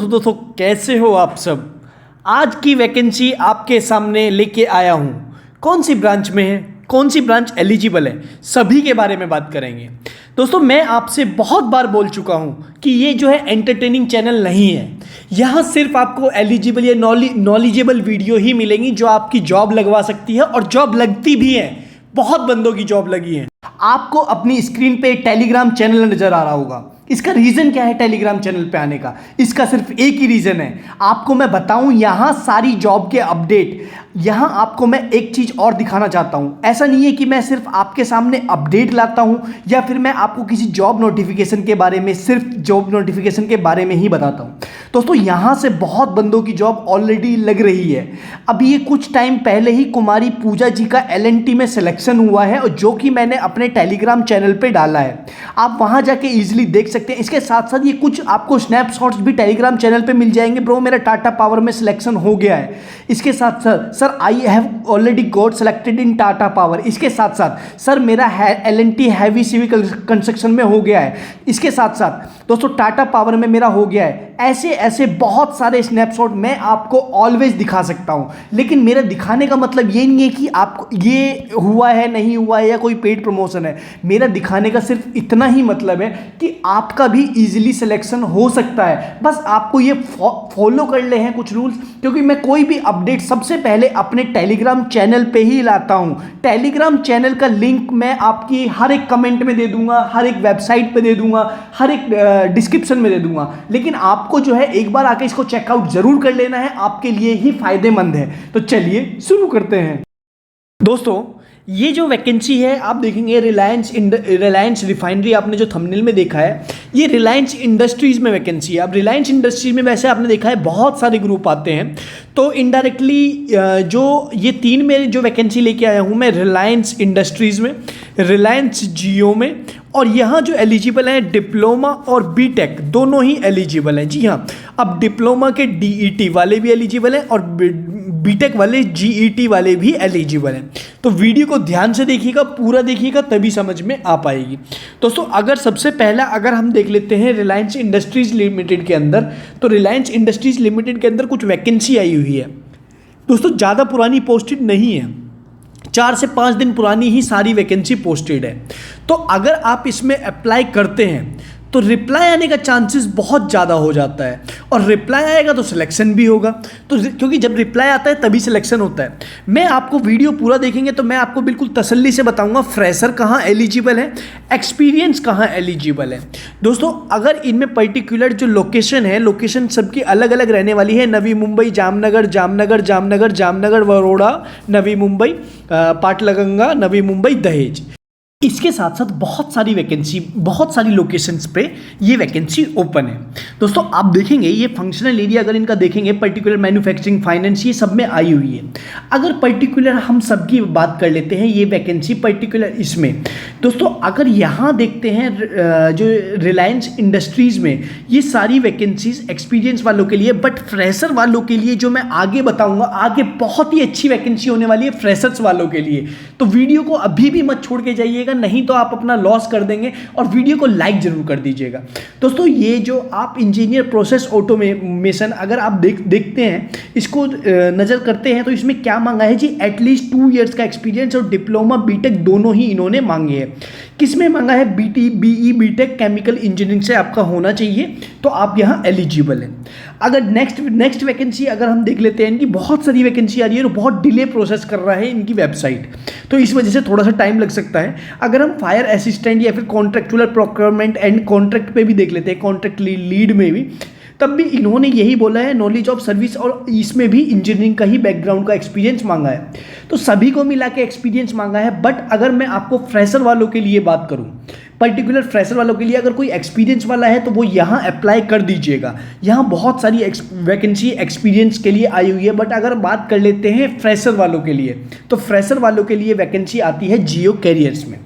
दोस्तों कैसे हो आप सब। आज की वैकेंसी आपके सामने लेके आया हूँ। कौन सी ब्रांच में है, कौन सी ब्रांच एलिजिबल है, सभी के बारे में बात करेंगे। दोस्तों मैं आपसे बहुत बार बोल चुका हूँ कि ये जो है एंटरटेनिंग चैनल नहीं है। यहाँ सिर्फ आपको एलिजिबल या नॉलेजेबल वीडियो ही मिलेंगी जो आपकी जॉब लगवा सकती है, और जॉब लगती भी है। बहुत बंदों की जॉब लगी है। आपको अपनी स्क्रीन पे टेलीग्राम चैनल नजर आ रहा होगा। इसका रीजन क्या है टेलीग्राम चैनल पे आने का? इसका सिर्फ एक ही रीजन है, आपको मैं बताऊं यहां सारी जॉब के अपडेट। यहां आपको मैं एक चीज और दिखाना चाहता हूं। ऐसा नहीं है कि मैं सिर्फ आपके सामने अपडेट लाता हूं या फिर मैं आपको किसी जॉब नोटिफिकेशन के बारे में, सिर्फ जॉब नोटिफिकेशन के बारे में ही बताता हूं। दोस्तों यहां से बहुत बंदों की जॉब ऑलरेडी लग रही है। अभी ये कुछ टाइम पहले ही कुमारी पूजा जी का LNT में सिलेक्शन हुआ है, और जो कि मैंने अपने टेलीग्राम चैनल पे डाला है। आप वहां जाके इजीली देख सकते हैं। इसके साथ साथ ये कुछ आपको स्नैपशॉट्स भी टेलीग्राम चैनल पे मिल जाएंगे। ब्रो मेरा टाटा पावर में सिलेक्शन हो गया है। इसके साथ साथ sir I have already got selected in Tata power. इसके साथ साथ सर मेरा LNT हैवी सिविल कंस्ट्रक्शन में हो गया है। इसके साथ साथ दोस्तों टाटा पावर में मेरा हो गया है। ऐसे ऐसे बहुत सारे स्नैपशॉट मैं आपको ऑलवेज दिखा सकता हूं, लेकिन मेरा दिखाने का मतलब ये नहीं है कि आपको ये हुआ है नहीं हुआ है या कोई पेड प्रमोशन है। मेरा दिखाने का सिर्फ इतना ही मतलब है कि आपका भी इजीली सिलेक्शन हो सकता है। बस आपको ये फॉलो कर ले हैं कुछ रूल्स, क्योंकि मैं कोई भी अपडेट सबसे पहले अपने टेलीग्राम चैनल पे ही लाता हूं। टेलीग्राम चैनल का लिंक मैं आपकी हर एक कमेंट में दे दूंगा, हर एक वेबसाइट पे दे दूंगा, हर एक डिस्क्रिप्शन में दे दूंगा। लेकिन आपको जो है एक बार आके इसको चेकआउट जरूर कर लेना है, आपके लिए ही फायदेमंद है। तो चलिए शुरू करते हैं। दोस्तों ये जो वैकेंसी है आप देखेंगे रिलायंस रिफाइनरी, आपने जो थंबनेल में देखा है ये रिलायंस इंडस्ट्रीज़ में वैकेंसी है। अब रिलायंस इंडस्ट्रीज में वैसे आपने देखा है बहुत सारे ग्रुप आते हैं, तो इनडायरेक्टली जो ये तीन में जो वैकेंसी लेके आया हूँ मैं, रिलायंस इंडस्ट्रीज़ में, रिलायंस जियो में, और यहाँ जो एलिजिबल हैं डिप्लोमा और बीटेक दोनों ही एलिजिबल हैं। जी हाँ, अब डिप्लोमा के DET वाले भी एलिजिबल हैं और बीटेक वाले GET वाले भी एलिजिबल हैं। तो वीडियो को ध्यान से देखिएगा, पूरा देखिएगा, तभी समझ में आ पाएगी। दोस्तों अगर सबसे पहला अगर हम देख लेते हैं रिलायंस इंडस्ट्रीज़ लिमिटेड के अंदर, तो रिलायंस इंडस्ट्रीज़ लिमिटेड के अंदर कुछ वैकेंसी आई हुई है। दोस्तों ज़्यादा पुरानी पोस्टेड नहीं है, 4 से 5 दिन पुरानी ही सारी वैकेंसी पोस्टेड है। तो अगर आप इसमें अप्लाई करते हैं तो रिप्लाई आने का चांसेस बहुत ज़्यादा हो जाता है, और रिप्लाई आएगा तो सिलेक्शन भी होगा। तो क्योंकि जब रिप्लाई आता है तभी सिलेक्शन होता है। मैं आपको वीडियो पूरा देखेंगे तो मैं आपको बिल्कुल तसल्ली से बताऊंगा फ्रेशर कहाँ एलिजिबल है, एक्सपीरियंस कहाँ एलिजिबल है। दोस्तों अगर इनमें पर्टिकुलर जो लोकेशन है, लोकेशन सबकी अलग अलग रहने वाली है। नवी मुंबई, जामनगर, जामनगर, जामनगर, जामनगर, वरोड़ा, नवी मुंबई, पाटलगंगा, नवी मुंबई, दहेज। इसके साथ साथ बहुत सारी वैकेंसी, बहुत सारी लोकेशंस पे ये वैकेंसी ओपन है। दोस्तों आप देखेंगे ये फंक्शनल एरिया अगर इनका देखेंगे, पर्टिकुलर मैन्युफैक्चरिंग, फाइनेंस, ये सब में आई हुई है। अगर पर्टिकुलर हम सबकी बात कर लेते हैं ये वैकेंसी पर्टिकुलर इसमें, दोस्तों अगर यहाँ देखते हैं जो रिलायंस इंडस्ट्रीज़ में ये सारी वैकेंसीज एक्सपीरियंस वालों के लिए, बट फ्रेशर वालों के लिए जो मैं आगे बताऊँगा, आगे बहुत ही अच्छी वैकेंसी होने वाली है फ्रेशर्स वालों के लिए। तो वीडियो को अभी भी मत छोड़ के जाइए, नहीं तो आप अपना लॉस कर देंगे, और वीडियो को लाइक जरूर कर दीजिएगा। दोस्तों ये जो आप इंजीनियर प्रोसेस ऑटोमेशन अगर आप देखते हैं, इसको नज़र करते हैं, तो इसमें क्या मांगा है जी, एटलीस्ट 2 इयर्स का एक्सपीरियंस, और डिप्लोमा बीटेक दोनों ही इन्होंने मांगे हैं। किसमें मांगा है? BE बीटेक केमिकल इंजीनियरिंग से आपका होना चाहिए, तो आप यहाँ एलिजिबल हैं। अगर नेक्स्ट वैकेंसी अगर हम देख लेते हैं, इनकी बहुत सारी वैकेंसी आ रही है और बहुत डिले प्रोसेस कर रहा है इनकी वेबसाइट, तो इस वजह से थोड़ा सा टाइम लग सकता है। अगर हम फायर असिस्टेंट या फिर कॉन्ट्रेक्चुअल प्रोक्योरमेंट एंड कॉन्ट्रैक्ट पे भी देख लेते हैं, कॉन्ट्रैक्ट लीड में भी, तब भी इन्होंने यही बोला है नॉलेज ऑफ सर्विस, और इसमें भी इंजीनियरिंग का ही बैकग्राउंड का एक्सपीरियंस मांगा है। तो सभी को मिला के एक्सपीरियंस मांगा है। बट अगर मैं आपको फ्रेशर वालों के लिए बात करूं, पर्टिकुलर फ्रेशर वालों के लिए अगर कोई एक्सपीरियंस वाला है तो वो यहाँ अप्लाई कर दीजिएगा। यहाँ बहुत सारी वैकेंसी एक्सपीरियंस के लिए आई हुई है। बट अगर बात कर लेते हैं फ्रेशर वालों के लिए, तो फ्रेशर वालों के लिए वैकेंसी आती है जियो कैरियर्स में।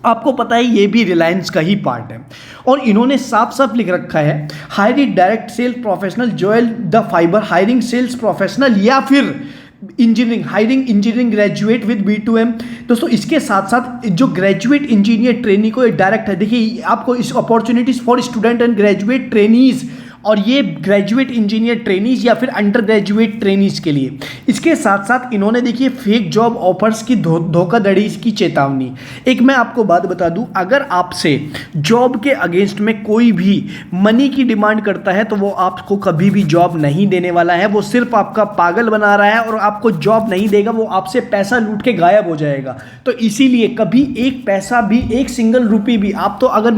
आपको पता है ये भी रिलायंस का ही पार्ट है, और इन्होंने साफ साफ लिख रखा है hiring direct sales professional Joel the fiber, hiring sales professional या फिर engineering, hiring engineering graduate with B2M। दोस्तों इसके साथ साथ जो ग्रेजुएट इंजीनियर ट्रेनी को डायरेक्ट है, देखिए आपको इस opportunities for student and graduate trainees और ये ग्रेजुएट इंजीनियर ट्रेनीज या फिर अंडर ग्रेजुएट ट्रेनीज के लिए। इसके साथ साथ इन्होंने देखिए फेक जॉब ऑफर्स की धोखाधड़ी की चेतावनी। एक मैं आपको बात बता दूं, अगर आपसे जॉब के अगेंस्ट में कोई भी मनी की डिमांड करता है तो वो आपको कभी भी जॉब नहीं देने वाला है। वो सिर्फ आपका पागल बना रहा है और आपको जॉब नहीं देगा, वो आपसे पैसा लूट के गायब हो जाएगा। तो इसीलिए कभी एक पैसा भी, एक सिंगल रुपये भी, आप तो अगर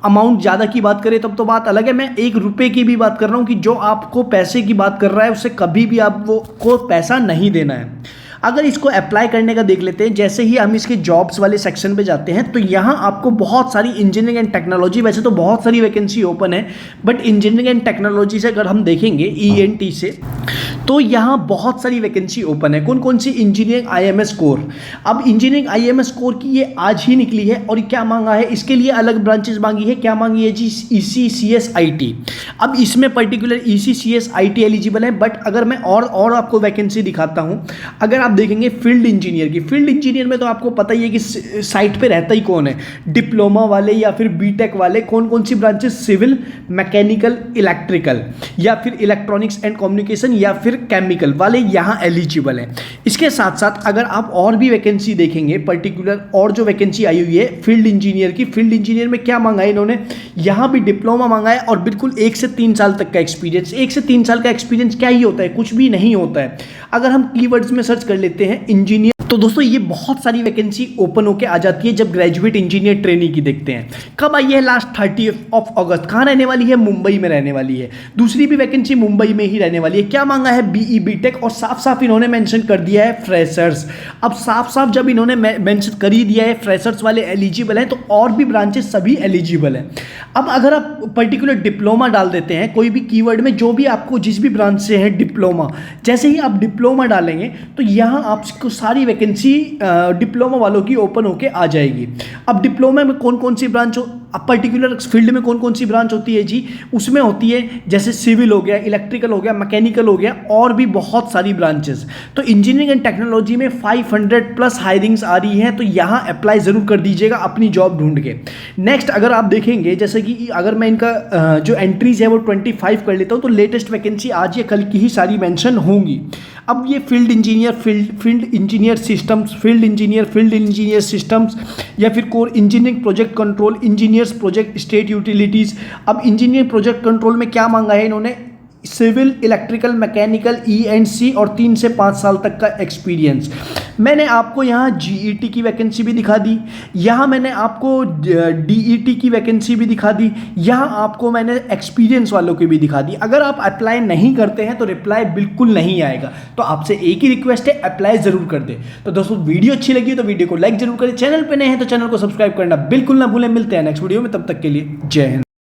अमाउंट ज़्यादा की बात करें तब तो बात अलग है, मैं 1 रुपये की भी बात कर रहा हूँ कि जो आपको पैसे की बात कर रहा है उससे कभी भी आपको पैसा नहीं देना है। अगर इसको अप्लाई करने का देख लेते हैं, जैसे ही हम इसके जॉब्स वाले सेक्शन पे जाते हैं तो यहाँ आपको बहुत सारी इंजीनियरिंग एंड टेक्नोलॉजी, वैसे तो बहुत सारी वैकेंसी ओपन है, बट इंजीनियरिंग एंड टेक्नोलॉजी से अगर हम देखेंगे ENT से, तो यहाँ बहुत सारी वैकेंसी ओपन है। कौन कौन सी? Engineering IMS core. अब इंजीनियरिंग IMS कोर की ये आज ही निकली है और क्या मांगा है, इसके लिए अलग ब्रांचेस मांगी है। क्या मांगी है जी? ECCS IT। अब इसमें पर्टिकुलर ECCS IT एलिजिबल है, बट अगर मैं और आपको वैकेंसी दिखाता हूँ, अगर आप देखेंगे फील्ड इंजीनियर की, फील्ड इंजीनियर में तो आपको पता ही है कि साइट पे रहता ही कौन है, डिप्लोमा वाले या फिर बीटेक वाले। कौन कौन सी ब्रांचेस? सिविल, मैकेनिकल, इलेक्ट्रिकल या फिर इलेक्ट्रॉनिक्स एंड कम्युनिकेशन या फिर केमिकल वाले यहाँ एलिजिबल है। इसके साथ साथ अगर आप और भी वैकेंसी देखेंगे पर्टिकुलर, और जो वैकेंसी आई हुई है फील्ड इंजीनियर की, फील्ड इंजीनियर में क्या मांगा है इन्होंने? यहाँ भी डिप्लोमा मांगा है और बिल्कुल 1 से 3 साल तक का एक्सपीरियंस। 1 से 3 साल का एक्सपीरियंस क्या ही होता है? कुछ भी नहीं होता है। अगर हम कीवर्ड्स में सर्च कर लेते हैं इंजीनियर, तो दोस्तों ये बहुत सारी वैकेंसी ओपन होके आ जाती है जब ग्रेजुएट इंजीनियर ट्रेनी की देखते हैं। कब आई है? लास्ट 30 अगस्त। कहाँ रहने वाली है? मुंबई में रहने वाली है। दूसरी भी वैकेंसी मुंबई में ही रहने वाली है। क्या मांगा है? BE BTech, और साफ साफ इन्होंने मेंशन कर दिया है फ्रेशर्स। अब साफ साफ जब इन्होंने मेंशन कर ही दिया है फ्रेशर्स वाले एलिजिबल हैं, तो और भी ब्रांचेस सभी एलिजिबल हैं। अब अगर आप पर्टिकुलर डिप्लोमा डाल देते हैं कोई भी कीवर्ड में, जो भी आपको जिस भी ब्रांच से है डिप्लोमा, जैसे ही आप डिप्लोमा डालेंगे तो यहाँ आपको सारी वैकेंसी डिप्लोमा वालों की ओपन होके आ जाएगी। अब डिप्लोमा में कौन कौन सी ब्रांच हो, अब पर्टिकुलर फील्ड में कौन कौन सी ब्रांच होती है जी? उसमें होती है जैसे सिविल हो गया, इलेक्ट्रिकल हो गया, मैकेनिकल हो गया, और भी बहुत सारी ब्रांचेस। तो इंजीनियरिंग एंड टेक्नोलॉजी में 500+ हायरिंग्स आ रही हैं, तो यहाँ अप्लाई ज़रूर कर दीजिएगा अपनी जॉब ढूंढ के। नेक्स्ट अगर आप देखेंगे, जैसे कि अगर मैं इनका जो एंट्रीज है वो 25 कर लेता हूँ, तो लेटेस्ट वैकेंसी आज या कल की ही सारी मेंशन होंगी। अब ये फील्ड इंजीनियर सिस्टम्स या फिर core engineering project control, engineers project state utilities. अब इंजीनियर प्रोजेक्ट कंट्रोल में क्या मांगा है इन्होंने? सिविल, इलेक्ट्रिकल, मैकेनिकल, E&C और 3 से 5 साल तक का एक्सपीरियंस। मैंने आपको यहाँ GET की वैकेंसी भी दिखा दी, यहाँ मैंने आपको DET की वैकेंसी भी दिखा दी, यहाँ आपको मैंने एक्सपीरियंस वालों की भी दिखा दी। अगर आप अप्लाई नहीं करते हैं तो रिप्लाई बिल्कुल नहीं आएगा। तो आपसे एक ही रिक्वेस्ट है, अप्लाई ज़रूर कर दें। तो दोस्तों वीडियो अच्छी लगी तो वीडियो को लाइक जरूर करें, चैनल पर नए हैं तो चैनल को सब्सक्राइब करना बिल्कुल ना भूलें। मिलते हैं नेक्स्ट वीडियो में, तब तक के लिए जय हिंद।